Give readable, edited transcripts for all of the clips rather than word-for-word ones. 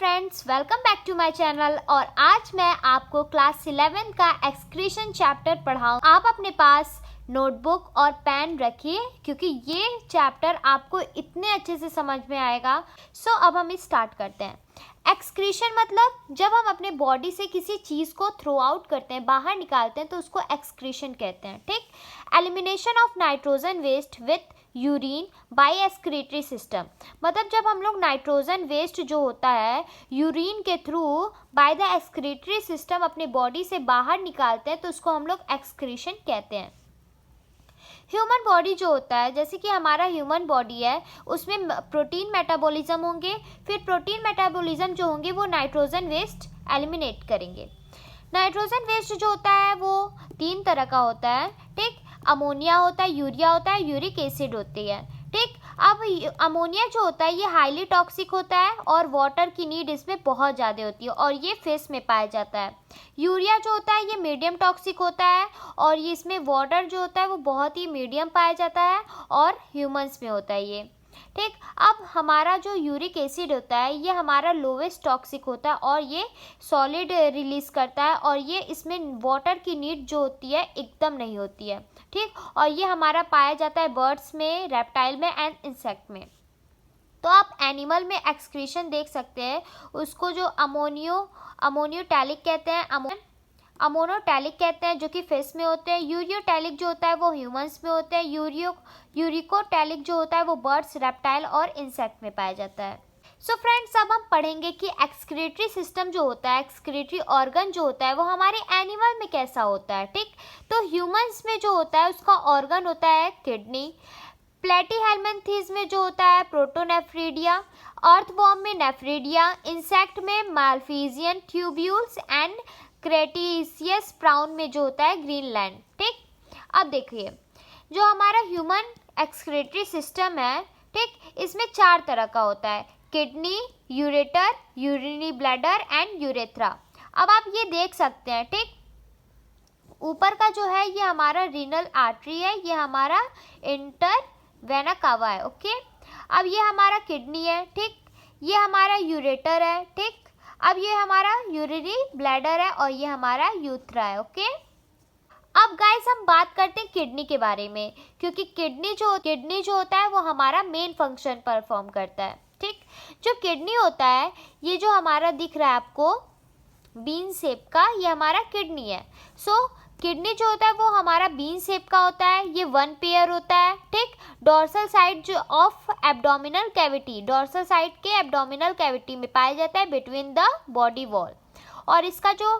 Friends, welcome back to my channel. और आज मैं आपको क्लास 11 का एक्सक्रीशन चैप्टर पढ़ाऊँ। आप अपने पास नोटबुक और पेन रखिए क्योंकि ये चैप्टर आपको इतने अच्छे से समझ में आएगा। सो अब हम स्टार्ट करते हैं। एक्सक्रीशन मतलब जब हम अपने बॉडी से किसी चीज़ को थ्रो आउट करते हैं, बाहर निकालते हैं, तो उसको एक्सक्रीशन कहते हैं। ठीक। Elimination of nitrogen waste with urine by excretory system, मतलब जब हम लोग नाइट्रोजन वेस्ट जो होता है यूरिन के through by the excretory system अपने बॉडी से बाहर निकालते हैं तो उसको हम लोग एक्सक्रीशन कहते हैं। ह्यूमन बॉडी जो होता है, जैसे कि हमारा ह्यूमन बॉडी है, उसमें प्रोटीन मेटाबॉलिज्म होंगे। फिर प्रोटीन मेटाबॉलिज्म जो होंगे वो नाइट्रोजन वेस्ट एलिमिनेट करेंगे। नाइट्रोजन वेस्ट जो होता है वो 3 तरह का होता है। ठीक। अमोनिया होता है, यूरिया होता है, यूरिक एसिड होती है। ठीक। अब अमोनिया जो होता है ये हाईली टॉक्सिक होता है और वाटर की नीड इसमें बहुत ज़्यादा होती है और ये फिश में पाया जाता है। यूरिया जो होता है ये मीडियम टॉक्सिक होता है और ये इसमें वाटर जो होता है वो बहुत ही मीडियम पाया जाता है और ह्यूमंस में होता है ये। ठीक। अब हमारा जो यूरिक एसिड होता है ये हमारा लोवेस्ट टॉक्सिक होता है और ये सॉलिड रिलीज करता है और ये इसमें वाटर की नीड जो होती है एकदम नहीं होती है। ठीक। और ये हमारा पाया जाता है बर्ड्स में, रेप्टाइल में एंड इंसेक्ट में। तो आप एनिमल में एक्सक्रीशन देख सकते हैं, उसको जो अमोनियोटैलिक कहते हैं, अमोनोटैलिक कहते हैं जो कि फिश में होते हैं। यूरियोटैलिक जो होता है वो ह्यूमंस में होते हैं। यूरिकोटैलिक जो होता है वो बर्ड्स, रेप्टाइल और इंसेक्ट में पाया जाता है। सो फ्रेंड्स, अब हम पढ़ेंगे कि एक्सक्रीटरी सिस्टम जो होता है, एक्सक्रीटरी ऑर्गन जो होता है वो हमारे एनिमल में कैसा होता है। ठीक। तो ह्यूमंस में जो होता है उसका ऑर्गन होता है किडनी। प्लेटीहेल्मिन्थेस में जो होता है प्रोटोनेफ्रिडिया। अर्थवॉर्म में नेफ्रिडिया। इंसेक्ट में Malpighian tubules and Cretaceous brown में जो होता है ग्रीनलैंड। ठीक। अब देखिए, जो हमारा ह्यूमन एक्सक्रीटरी सिस्टम है, ठीक, इसमें 4 तरह का होता है: kidney, ureter, urinary bladder and urethra. अब आप ये देख सकते हैं। ठीक। ऊपर का जो है ये हमारा रीनल आर्टरी है, ये हमारा इंटरवेना कावा है। ओके। अब ये हमारा किडनी है। ठीक। ये हमारा यूरेटर है। ठीक। अब ये हमारा यूरिनरी ब्लैडर है और ये हमारा यूथ्रा है। ओके। अब गाइस हम बात करते हैं किडनी के बारे में, क्योंकि किडनी जो होता है वो हमारा मेन फंक्शन परफॉर्म करता है। ठीक। जो किडनी होता है, ये जो हमारा दिख रहा है आपको बीन शेप का, ये हमारा किडनी है। सो किडनी जो होता है वो हमारा बीन शेप का होता है। ये 1 पेयर होता है। ठीक। डोर्सल साइड जो of abdominal cavity, dorsal side के एब्डोमिनल कैविटी में पाया जाता है बिटवीन द बॉडी वॉल। और इसका जो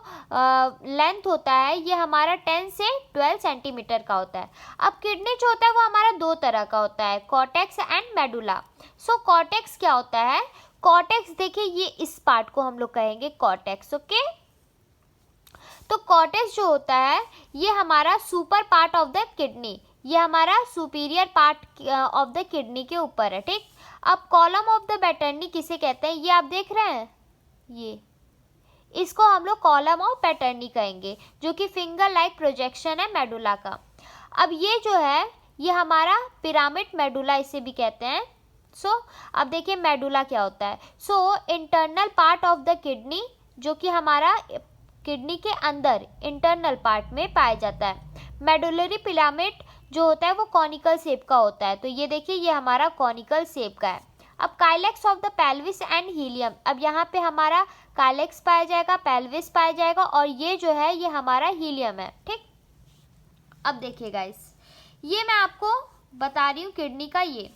लेंथ होता है ये हमारा 10 से 12 सेंटीमीटर का होता है। अब किडनी जो होता है वो हमारा 2 तरह का होता है, cortex and medulla. So cortex क्या होता है? कॉर्टेक्स देखिए, ये इस पार्ट को हम लोग कहेंगे कॉर्टेक्स। ओके। तो कॉर्टेक्स जो होता है ये हमारा super part of the kidney, ये हमारा superior part of the kidney के ऊपर है। ठीक। अब कॉलम ऑफ द बैटर्नी किसे कहते हैं? ये आप देख रहे हैं, ये इसको हम लोग कॉलम ऑफ पैटर्नी कहेंगे, जो कि फिंगर लाइक प्रोजेक्शन है मेडुला का। अब ये जो है ये हमारा पिरामिड मेडुला इसे भी कहते हैं। अब देखिए मेडुला क्या होता है। Internal part of the kidney, जो कि हमारा किडनी के अंदर इंटरनल पार्ट में पाया जाता है। मेडुलरी पिरामिड जो होता है वो कॉनिकल शेप का होता है। तो ये देखिए ये हमारा कॉनिकल शेप का है। अब calyces of the pelvis and hilum, अब यहाँ पे हमारा काइलेक्स पाया जाएगा, पेल्विस पाया जाएगा और ये जो है ये हमारा हीलियम है। ठीक। अब देखिए गाइस, ये मैं आपको बता रही हूँ किडनी का ये।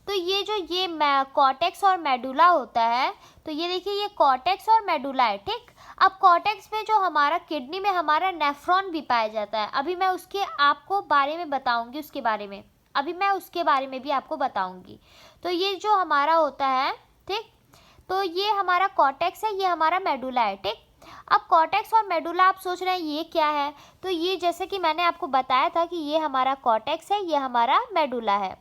तो ये जो ये कॉर्टेक्स और मेडुला होता है, तो ये देखिए ये कॉर्टेक्स और मेडुला है। ठीक। अब कॉर्टेक्स में जो हमारा किडनी में हमारा नेफ्रॉन भी पाया जाता है। अभी मैं उसके आपको बारे में बताऊंगी, उसके बारे में अभी मैं उसके बारे में भी आपको बताऊंगी। तो ये जो हमारा होता है, ठीक, तो ये हमारा कॉर्टेक्स है, ये हमारा मेडुला है। ठीक। अब कॉर्टेक्स और मेडुला आप सोच रहे हैं ये क्या है? तो ये जैसे कि मैंने आपको बताया था कि ये हमारा कॉर्टेक्स है, ये हमारा मेडुला है।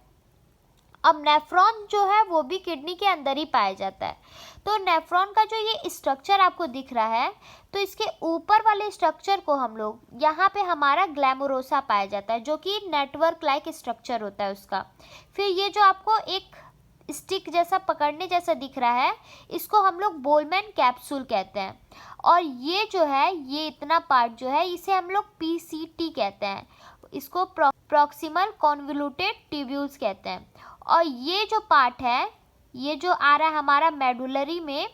अब नेफ्रॉन जो है वो भी किडनी के अंदर ही पाया जाता है। तो नेफ्रॉन का जो ये स्ट्रक्चर आपको दिख रहा है, तो इसके ऊपर वाले स्ट्रक्चर को हम लोग यहाँ पे हमारा ग्लैमोरोसा पाया जाता है, जो कि नेटवर्क लाइक स्ट्रक्चर होता है उसका। फिर ये जो आपको एक स्टिक जैसा पकड़ने जैसा दिख रहा है, इसको हम लोग बोलमैन कैप्सूल कहते हैं। और ये जो है, ये इतना पार्ट जो है, इसे हम लोग पीसीटी कहते हैं। इसको प्रॉक्सिमल कॉन्वोल्यूटेड ट्यूब्यूल्स कहते हैं। और ये जो पार्ट है, ये जो आ रहा है हमारा मेडुलरी में,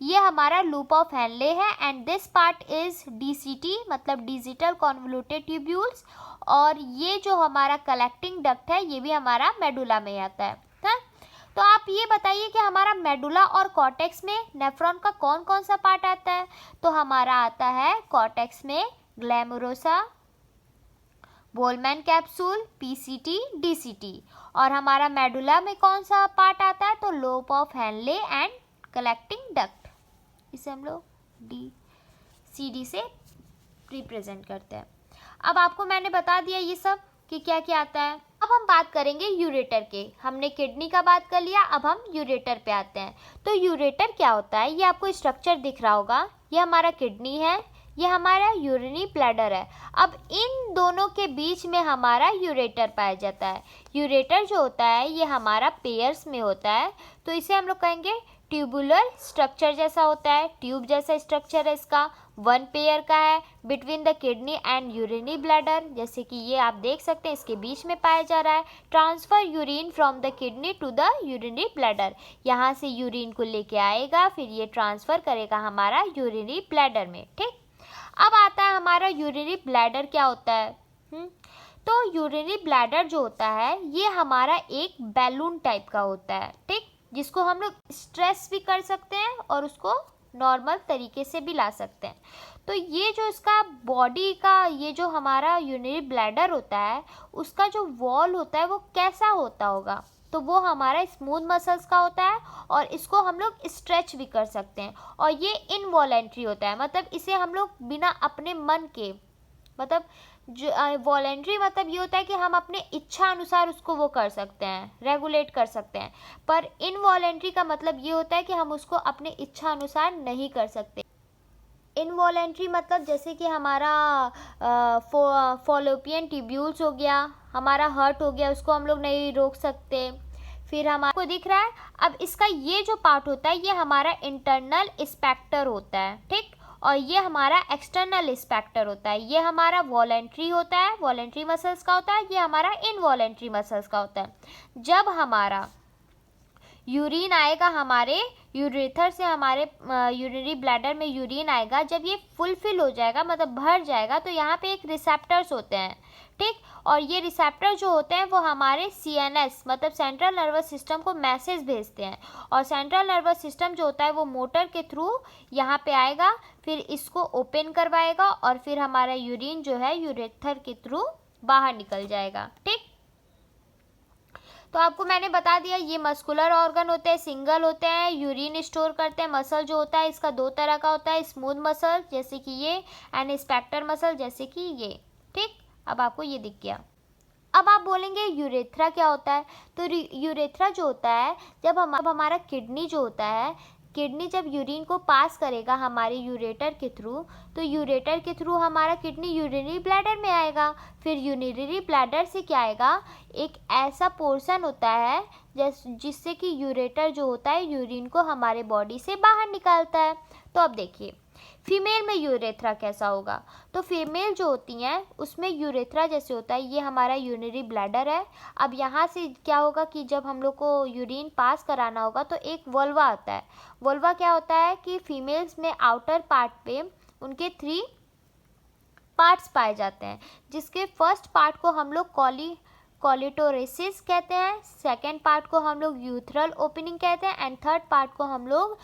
ये हमारा लूप ऑफ हेनले है। And this part is DCT, मतलब डिजिटल कॉन्वोल्यूटेड ट्यूब्यूल्स। और ये जो हमारा कलेक्टिंग डक्ट है, ये भी हमारा मेडुला में आता है। तो आप ये बताइए कि हमारा मेडुला और कॉर्टेक्स में नेफ्रॉन का कौन कौन सा पार्ट आता है। तो हमारा आता है कॉर्टेक्स में ग्लैमरोसा, बोलमैन कैप्सूल, पीसीटी, डीसीटी। और हमारा मेडुला में कौन सा पार्ट आता है, तो lobe of Henle and collecting duct. इसे हम लोग डीसीडी से रिप्रेजेंट करते हैं। अब आपको मैंने बता दिया ये सब कि क्या क्या आता है। अब हम बात करेंगे यूरेटर के। हमने किडनी का बात कर लिया, अब हम यूरेटर पे आते हैं। तो यूरेटर क्या होता है, ये आपको स्ट्रक्चर दिख रहा होगा। ये हमारा किडनी है, ये हमारा यूरिनरी ब्लैडर है। अब इन दोनों के बीच में हमारा यूरेटर पाया जाता है। यूरेटर जो होता है, ये हमारा पेयर्स में होता है। तो इसे हम लोग कहेंगे ट्यूबुलर स्ट्रक्चर जैसा होता है, ट्यूब जैसा स्ट्रक्चर है इसका। वन पेयर का है between the kidney and urinary bladder, जैसे कि ये आप देख सकते हैं, इसके बीच में पाया जा रहा है। Transfer urine from the kidney to the urinary bladder, यहाँ से यूरिन को लेके आएगा, फिर ये ट्रांसफर करेगा हमारा यूरिनरी ब्लैडर में। ठीक, अब आता है हमारा यूरिनरी ब्लैडर क्या होता है। तो यूरिनरी ब्लैडर जो होता है, ये हमारा एक बैलून टाइप का होता है। ठीक, जिसको हम लोग स्ट्रेस भी कर सकते हैं और उसको नॉर्मल तरीके से भी ला सकते हैं। तो ये जो इसका बॉडी का, ये जो हमारा यूरिनरी ब्लैडर होता है, उसका जो वॉल होता है वो कैसा होता होगा, तो वो हमारा स्मूथ मसल्स का होता है। और इसको हम लोग स्ट्रेच भी कर सकते हैं। और ये इनवॉलेंट्री होता है, मतलब इसे हम लोग बिना अपने मन के, मतलब जो वॉलेंट्री मतलब ये होता है कि हम अपने इच्छा अनुसार उसको वो कर सकते हैं, रेगुलेट कर सकते हैं। पर इनवॉलेंट्री का मतलब ये होता है कि हम उसको अपने इच्छा अनुसार नहीं कर सकते। इनवॉलेंट्री मतलब जैसे कि हमारा फॉलोपियन ट्यूब्यूल्स हो गया, हमारा हार्ट हो गया, उसको हम लोग नहीं रोक सकते। फिर हमारे को दिख रहा है, अब इसका ये जो पार्ट होता है, ये हमारा इंटरनल स्पेक्टर होता है। ठीक, और ये हमारा एक्सटर्नल स्पेक्टर होता है। ये हमारा वॉलेंट्री होता है, वॉलेंट्री मसल्स का होता है। ये हमारा इनवॉलेंट्री मसल्स का होता है। जब हमारा यूरिन आएगा हमारे यूरेथर से, हमारे यूरिनरी ब्लैडर में यूरिन आएगा, जब ये फुलफिल हो जाएगा, मतलब भर जाएगा, तो यहाँ पे एक रिसेप्टर्स होते हैं। ठीक, और ये रिसेप्टर जो होते हैं वो हमारे सीएनएस, मतलब सेंट्रल नर्वस सिस्टम को मैसेज भेजते हैं। और सेंट्रल नर्वस सिस्टम जो होता है वो मोटर के थ्रू यहाँ पे आएगा, फिर इसको ओपन करवाएगा, और फिर हमारा यूरिन जो है यूरेथर के थ्रू बाहर निकल जाएगा। ठीक, तो आपको मैंने बता दिया, ये मस्कुलर ऑर्गन होते हैं, सिंगल होते हैं, यूरिन स्टोर करते हैं। मसल जो होता है इसका दो तरह का होता है, स्मूथ मसल जैसे कि ये, एंड स्पेक्टर मसल जैसे कि ये। ठीक, अब आपको ये दिख गया। अब आप बोलेंगे यूरेथ्रा क्या होता है। तो यूरेथ्रा जो होता है, जब हमारा किडनी जो होता है, किडनी जब यूरिन को पास करेगा हमारे यूरेटर के थ्रू, तो यूरेटर के थ्रू हमारा किडनी यूरिनरी ब्लैडर में आएगा। फिर यूरिनरी ब्लैडर से क्या आएगा, एक ऐसा पोर्शन होता है जिससे कि यूरेटर जो होता है यूरिन को हमारे बॉडी से बाहर निकालता है। तो अब देखिए फीमेल में यूरेथ्रा कैसा होगा। तो फीमेल जो होती हैं उसमें यूरेथ्रा जैसे होता है, ये हमारा यूरिनरी ब्लैडर है। अब यहाँ से क्या होगा कि जब हम लोग को यूरिन पास कराना होगा तो एक वल्वा आता है। वल्वा क्या होता है कि फीमेल्स में आउटर पार्ट पे उनके 3 पार्ट्स पाए जाते हैं, जिसके फर्स्ट पार्ट को हम लोग कॉलिटोरेसिस कहते हैं, सेकेंड पार्ट को हम लोग यूथरल ओपनिंग कहते हैं, एंड थर्ड पार्ट को हम लोग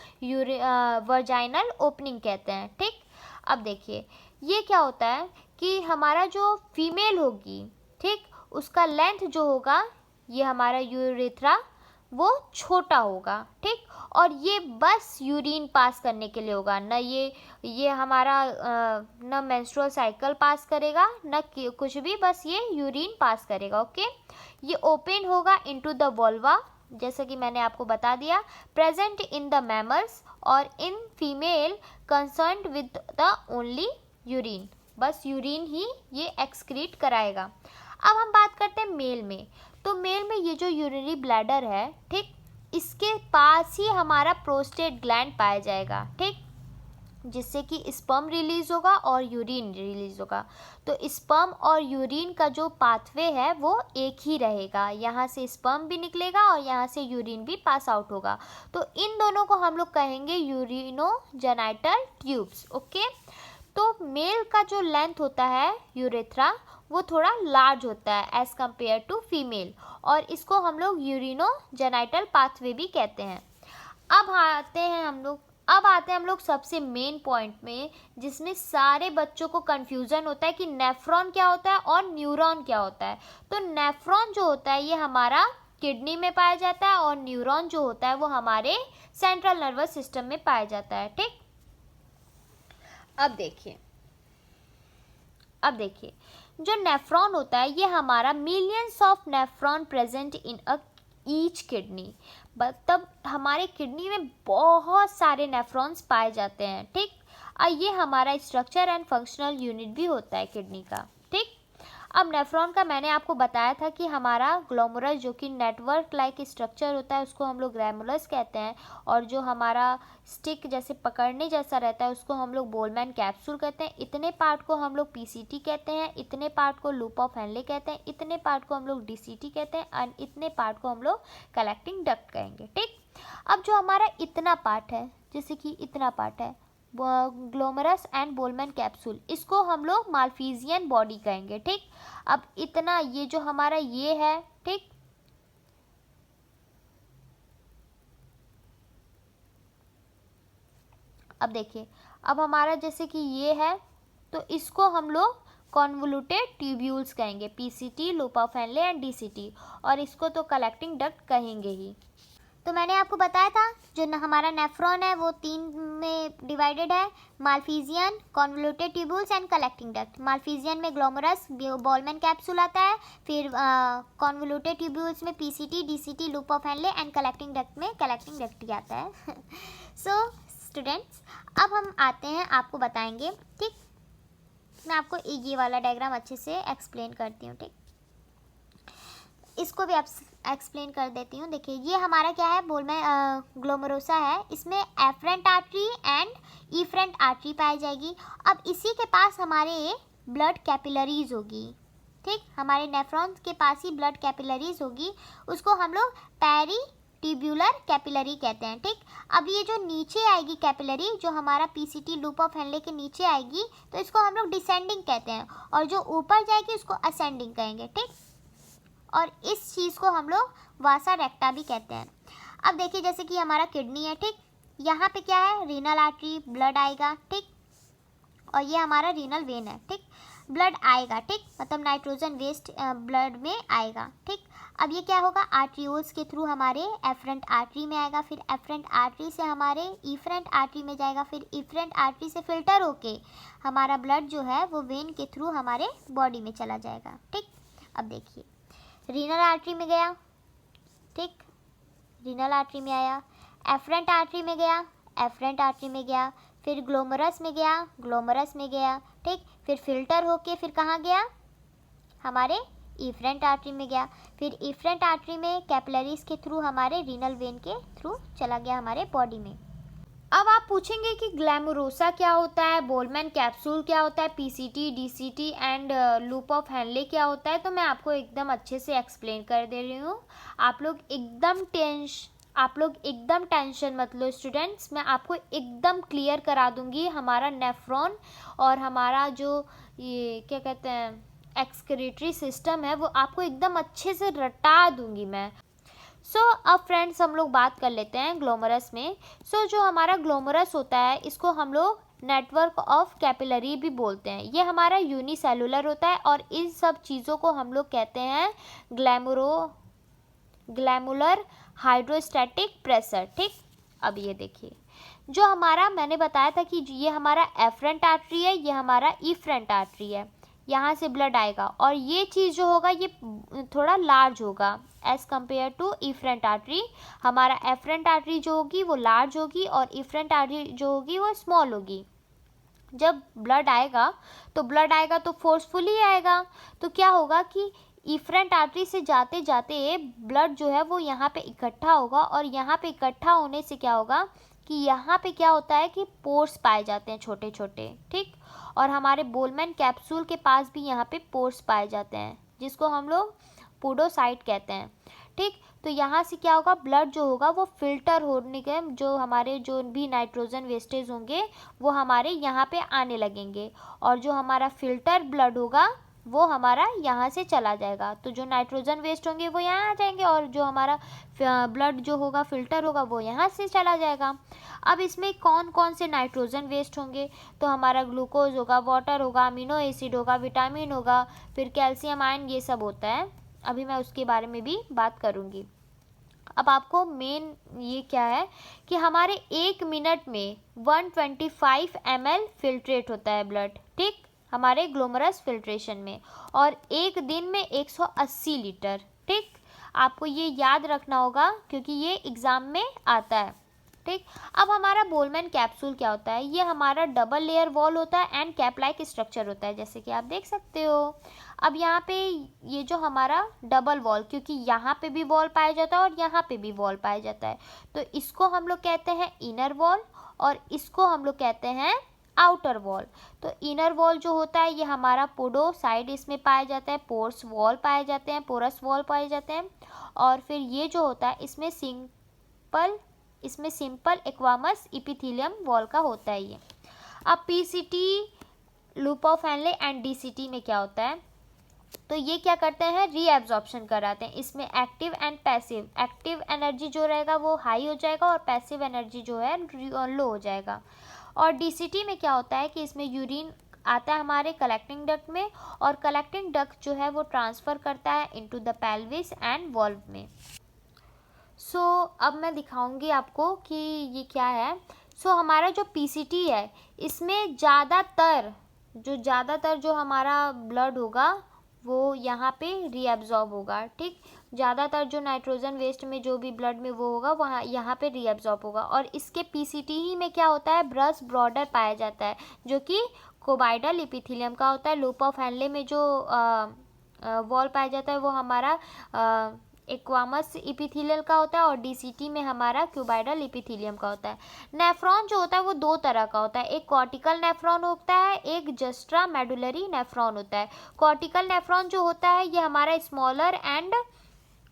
वर्जाइनल ओपनिंग कहते हैं। ठीक, अब देखिए ये क्या होता है कि हमारा जो फीमेल होगी, ठीक, उसका लेंथ जो होगा, ये हमारा यूरेथ्रा वो छोटा होगा। ठीक, और ये बस यूरिन पास करने के लिए होगा, न ये हमारा न मेंस्ट्रुअल साइकिल पास करेगा, न कुछ भी, बस ये यूरिन पास करेगा। ओके, ये ओपन होगा इनटू द वल्वा, जैसा कि मैंने आपको बता दिया, प्रेजेंट इन द मैमल्स और in female concerned with the only urine, बस यूरिन ही ये एक्सक्रीट कराएगा। अब हम बात करते हैं मेल में। तो मेल में ये जो यूरिनरी ब्लैडर है, ठीक, इसके पास ही हमारा प्रोस्टेट ग्लैंड पाया जाएगा, ठीक, जिससे कि स्पर्म रिलीज होगा और यूरिन रिलीज होगा। तो स्पर्म और यूरिन का जो पाथवे है वो एक ही रहेगा, यहाँ से स्पर्म भी निकलेगा और यहाँ से यूरिन भी पास आउट होगा। तो इन दोनों को हम लोग कहेंगे यूरिनोजेनाइटल ट्यूब्स। ओके, तो मेल का जो लेंथ होता है यूरेथ्रा वो थोड़ा लार्ज होता है एज कम्पेयर टू फीमेल, और इसको हम लोग यूरिनोजेनाइटल पाथवे भी कहते हैं। अब आते हैं हम लोग सबसे मेन पॉइंट में, जिसमें सारे बच्चों को कंफ्यूजन होता है कि नेफ्रॉन क्या होता है और न्यूरॉन क्या होता है। तो नेफ्रॉन जो होता है ये हमारा किडनी में पाया जाता है और न्यूरॉन जो होता है वो हमारे सेंट्रल नर्वस सिस्टम में पाया जाता है, ठीक। अब देखिए जो नेफ्रॉन होता है ये हमारा millions of nephron present in a each kidney, मतलब हमारे किडनी में बहुत सारे नेफ्रॉन्स पाए जाते हैं, ठीक। और ये हमारा स्ट्रक्चर एंड फंक्शनल यूनिट भी होता है किडनी का, ठीक। अब नेफ्रॉन का मैंने आपको बताया था कि हमारा ग्लोमेरुलस जो कि नेटवर्क लाइक स्ट्रक्चर होता है उसको हम लोग ग्रैमुलस कहते हैं, और जो हमारा स्टिक जैसे पकड़ने जैसा रहता है उसको हम लोग बोलमैन कैप्सूल कहते हैं। इतने पार्ट को हम लोग पीसीटी कहते हैं, इतने पार्ट को लूप ऑफ हेनले कहते हैं, इतने पार्ट को हम लोग डीसीटी कहते हैं, और इतने पार्ट को हम लोग कलेक्टिंग डक्ट कहेंगे, ठीक। अब जो हमारा इतना पार्ट है, जैसे कि इतना पार्ट है ग्लोमेरुलस एंड बोलमैन कैप्सूल, इसको हम लोग माल्फिजियन बॉडी कहेंगे, ठीक। अब इतना ये जो हमारा ये है, ठीक, अब देखिए अब हमारा जैसे कि ये है तो इसको हम लोग कॉन्वोल्यूटेड ट्यूब्यूल्स कहेंगे, PCT, loop of Henle and DCT, और इसको तो कलेक्टिंग डक्ट कहेंगे ही। तो मैंने आपको बताया था जो हमारा नेफ्रॉन है वो 3 में डिवाइडेड है, Malpighian, convoluted tubules and collecting duct. Malpighian में ग्लोमेरुलस, बोलमैन कैप्सूल आता है, फिर कॉन्वोल्यूटेड ट्यूब्यूल्स में PCT, DCT, loop of Henle and collecting duct में कलेक्टिंग डक्ट ही आता है। सो स्टूडेंट्स, अब हम आते हैं, आपको बताएंगे, ठीक। मैं आपको ये वाला डायग्राम अच्छे से एक्सप्लेन करती हूँ, ठीक। इसको भी आप एक्सप्लेन कर देती हूँ। देखिए ये हमारा क्या है, बोलमैन ग्लोमेरुलोसा है, इसमें afferent artery and efferent artery पाई जाएगी। अब इसी के पास हमारे ब्लड कैपिलरीज होगी, ठीक, हमारे नेफ्रॉन्स के पास ही ब्लड कैपिलरीज होगी, उसको हम लोग पेरीटिब्यूलर कैपिलरी कहते हैं, ठीक। अब ये जो नीचे आएगी कैपिलरी, जो हमारा पीसीटी, लूप ऑफ हेनले के नीचे आएगी, तो इसको हम लोग डिसेंडिंग कहते हैं, और जो ऊपर जाएगी उसको असेंडिंग कहेंगे, ठीक। और इस चीज़ को हम लोग वासा रेक्टा भी कहते हैं। अब देखिए जैसे कि हमारा किडनी है, ठीक, यहाँ पे क्या है, रीनल आर्टरी, ब्लड आएगा, ठीक, और ये हमारा रीनल वेन है, ठीक, ब्लड आएगा, ठीक, मतलब नाइट्रोजन वेस्ट ब्लड में आएगा, ठीक। अब ये क्या होगा, आर्ट्रियोल्स के थ्रू हमारे एफरेंट आर्टरी में आएगा, फिर एफरेंट आर्टरी से हमारे इफरेंट आर्टरी में जाएगा, फिर इफरेंट आर्टरी से फिल्टर होके हमारा ब्लड जो है वो वेन के थ्रू हमारे बॉडी में चला जाएगा, ठीक। अब देखिए रीनल आर्टरी में गया, ठीक, रीनल आर्टरी में आया, एफरेंट आर्टरी में गया, एफरेंट आर्टरी में गया, फिर ग्लोमेरुलस में गया, ग्लोमेरुलस में गया, ठीक, फिर फिल्टर होके फिर कहाँ गया, हमारे इफरेंट आर्टरी में गया, फिर इफरेंट आर्टरी में कैपिलरीज के थ्रू हमारे रीनल वेन के थ्रू चला गया हमारे बॉडी में। अब आप पूछेंगे कि ग्लैमरोसा क्या होता है, बोलमैन कैप्सूल क्या होता है, PCT, DCT and loop of Henle क्या होता है, तो मैं आपको एकदम अच्छे से एक्सप्लेन कर दे रही हूँ। आप लोग एकदम टेंशन मत लो स्टूडेंट्स, मैं आपको एकदम क्लियर करा दूंगी हमारा नेफ्रॉन और हमारा जो ये क्या कहते हैं एक्सक्रीटरी सिस्टम है वो आपको एकदम अच्छे से रटा दूंगी मैं। अब फ्रेंड्स हम लोग बात कर लेते हैं ग्लोमेरुलस में। जो हमारा ग्लोमेरुलस होता है इसको हम लोग नेटवर्क ऑफ कैपिलरी भी बोलते हैं। ये हमारा यूनिसेलुलर होता है और इन सब चीज़ों को हम लोग कहते हैं ग्लैमुलर हाइड्रोस्टैटिक प्रेशर, ठीक। अब ये देखिए जो हमारा मैंने बताया था कि ये हमारा एफरेंट आर्टरी है, ये हमारा इफरेंट आर्टरी है, यहाँ से ब्लड आएगा और ये चीज़ जो होगा ये थोड़ा लार्ज होगा as compare to efferent artery. हमारा एफरेंट आर्टरी जो होगी वो लार्ज होगी और इफरेंट आर्टरी जो होगी वो स्मॉल होगी। जब ब्लड आएगा तो फोर्सफुली आएगा, तो क्या होगा कि इफरेंट आर्टरी से जाते जाते ब्लड जो है वो यहाँ पे इकट्ठा होगा, और यहाँ पे इकट्ठा होने से क्या होगा कि यहाँ पे क्या होता है कि पोर्स पाए जाते हैं छोटे छोटे, ठीक। और हमारे बोलमैन कैप्सूल के पास भी यहाँ पे पोर्स पाए जाते हैं, जिसको हम लोग पोडोसाइट कहते हैं, ठीक। तो यहाँ से क्या होगा, ब्लड जो होगा वो फिल्टर होने के, जो हमारे जो भी नाइट्रोजन वेस्टेज होंगे वो हमारे यहाँ पे आने लगेंगे, और जो हमारा फिल्टर ब्लड होगा वो हमारा यहाँ से चला जाएगा। तो जो नाइट्रोजन वेस्ट होंगे वो यहाँ आ जाएंगे, और जो हमारा ब्लड जो होगा फिल्टर होगा वो यहाँ से चला जाएगा। अब इसमें कौन कौन से नाइट्रोजन वेस्ट होंगे, तो हमारा ग्लूकोज होगा, वाटर होगा, अमीनो एसिड होगा, विटामिन होगा, फिर कैल्शियम आयन, ये सब होता है। अभी मैं उसके बारे में भी बात करूँगी। अब आपको मेन ये क्या है कि हमारे 1 मिनट में 125 ml फिल्ट्रेट होता है ब्लड, ठीक, हमारे ग्लोमेरुलस फिल्ट्रेशन में, और एक दिन में 180 लीटर, ठीक। आपको ये याद रखना होगा क्योंकि ये एग्ज़ाम में आता है, ठीक। अब हमारा बोलमैन कैप्सूल क्या होता है, ये हमारा डबल लेयर वॉल होता है एंड कैप लाइक स्ट्रक्चर होता है, जैसे कि आप देख सकते हो। अब यहाँ पे ये जो हमारा डबल वॉल, क्योंकि यहाँ पे भी वॉल पाया जाता है और यहाँ पे भी वॉल पाया जाता है, तो इसको हम लोग कहते हैं इनर वॉल, और इसको हम लोग कहते हैं आउटर वॉल। तो इनर वॉल जो होता है ये हमारा पोडोसाइट इसमें पाया जाता है, पोर्स वॉल पाए जाते हैं, पोरस वॉल पाए जाते हैं, और फिर ये जो होता है इसमें सिंपल एक्वामस इपिथेलियम वॉल का होता है ये। अब PCT, loop of Henle and DCT में क्या होता है, तो ये क्या करते हैं, रीएब्जॉर्प्शन कराते हैं। इसमें active and passive, active energy जो रहेगा वो हाई हो जाएगा और पैसिव एनर्जी जो है लो हो जाएगा। और डीसीटी में क्या होता है कि इसमें यूरिन आता है हमारे कलेक्टिंग डक्ट में, और कलेक्टिंग डक्ट जो है वो ट्रांसफ़र करता है into the pelvis and valve में। अब मैं दिखाऊंगी आपको कि ये क्या है। हमारा जो पीसीटी है इसमें ज़्यादातर जो हमारा ब्लड होगा वो यहाँ पे रीअब्जॉर्ब होगा, ठीक। ज़्यादातर जो नाइट्रोजन वेस्ट में जो भी ब्लड में वो होगा वहाँ यहाँ पे रीअब्जॉर्ब होगा, और इसके पीसीटी ही में क्या होता है, ब्रश ब्रॉडर पाया जाता है जो कि कोबाइडल इपिथेलियम का होता है। लूप ऑफ हेनले में जो वॉल पाया जाता है वो हमारा एक्वामस इपिथेलियल का होता है, और डीसीटी में हमारा क्यूबाइडल इपिथेलियम का होता है। नेफ्रॉन जो होता है वो 2 तरह का होता है, एक कॉर्टिकल नेफ्रॉन होता है, एक जस्ट्रा मेडुलरी नेफ्रॉन होता है। कॉर्टिकल नेफ्रॉन जो होता है ये हमारा smaller and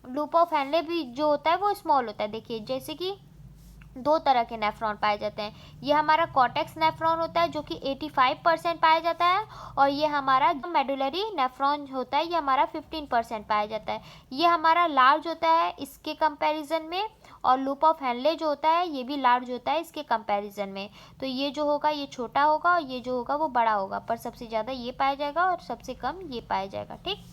loop of Henle भी जो होता है वो स्मॉल होता है। देखिए जैसे कि 2 तरह के नेफ्रॉन पाए जाते हैं, ये हमारा कॉर्टेक्स नेफ्रॉन होता है जो कि 85% पाया जाता है, और ये हमारा मेडुलरी नेफ्रॉन होता है ये हमारा 15% पाया जाता है। ये हमारा लार्ज होता है इसके कंपैरिजन में, और लूप ऑफ हेनले जो होता है ये भी लार्ज होता है इसके कंपैरिजन में। तो ये जो होगा ये छोटा होगा, और ये जो होगा वो बड़ा होगा, पर सबसे ज़्यादा ये पाया जाएगा और सबसे कम ये पाया जाएगा, ठीक।